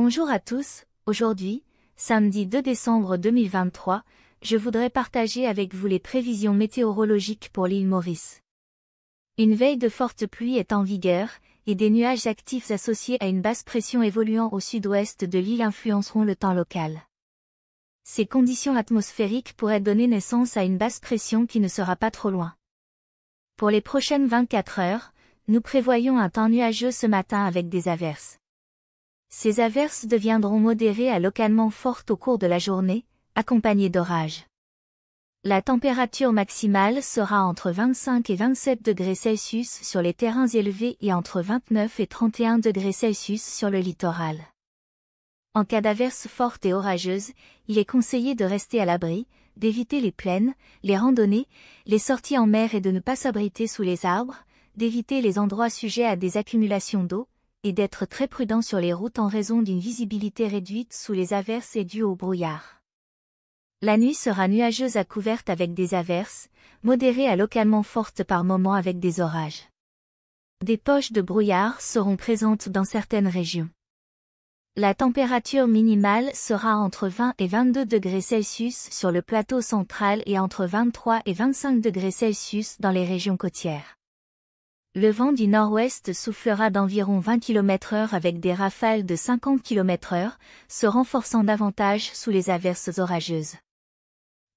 Bonjour à tous, aujourd'hui, samedi 2 décembre 2023, je voudrais partager avec vous les prévisions météorologiques pour l'île Maurice. Une veille de forte pluie est en vigueur, et des nuages actifs associés à une basse pression évoluant au sud-ouest de l'île influenceront le temps local. Ces conditions atmosphériques pourraient donner naissance à une basse pression qui ne sera pas trop loin. Pour les prochaines 24 heures, nous prévoyons un temps nuageux ce matin avec des averses. Ces averses deviendront modérées à localement fortes au cours de la journée, accompagnées d'orages. La température maximale sera entre 25 et 27 degrés Celsius sur les terrains élevés et entre 29 et 31 degrés Celsius sur le littoral. En cas d'averses fortes et orageuses, il est conseillé de rester à l'abri, d'éviter les plaines, les randonnées, les sorties en mer et de ne pas s'abriter sous les arbres, d'éviter les endroits sujets à des accumulations d'eau, et d'être très prudent sur les routes en raison d'une visibilité réduite sous les averses et due au brouillard. La nuit sera nuageuse à couverte avec des averses, modérées à localement fortes par moments avec des orages. Des poches de brouillard seront présentes dans certaines régions. La température minimale sera entre 20 et 22 degrés Celsius sur le plateau central et entre 23 et 25 degrés Celsius dans les régions côtières. Le vent du nord-ouest soufflera d'environ 20 km/h avec des rafales de 50 km/h, se renforçant davantage sous les averses orageuses.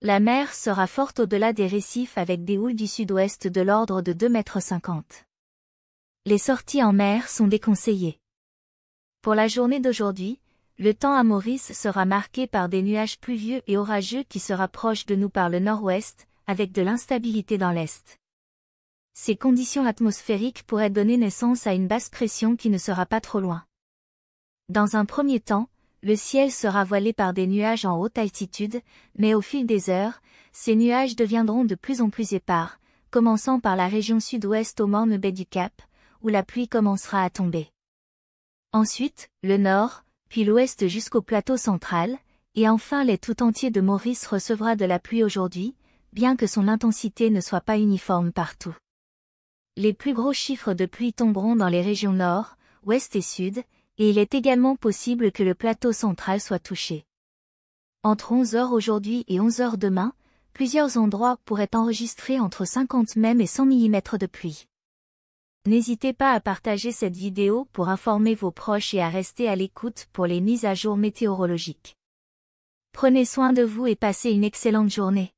La mer sera forte au-delà des récifs avec des houles du sud-ouest de l'ordre de 2,50 m. Les sorties en mer sont déconseillées. Pour la journée d'aujourd'hui, le temps à Maurice sera marqué par des nuages pluvieux et orageux qui se rapprochent de nous par le nord-ouest, avec de l'instabilité dans l'est. Ces conditions atmosphériques pourraient donner naissance à une basse pression qui ne sera pas trop loin. Dans un premier temps, le ciel sera voilé par des nuages en haute altitude, mais au fil des heures, ces nuages deviendront de plus en plus épars, commençant par la région sud-ouest au morne baie du Cap, où la pluie commencera à tomber. Ensuite, le nord, puis l'ouest jusqu'au plateau central, et enfin l'est tout entier de Maurice recevra de la pluie aujourd'hui, bien que son intensité ne soit pas uniforme partout. Les plus gros chiffres de pluie tomberont dans les régions nord, ouest et sud, et il est également possible que le plateau central soit touché. Entre 11 h aujourd'hui et 11 h demain, plusieurs endroits pourraient enregistrer entre 50 mm et 100 mm de pluie. N'hésitez pas à partager cette vidéo pour informer vos proches et à rester à l'écoute pour les mises à jour météorologiques. Prenez soin de vous et passez une excellente journée.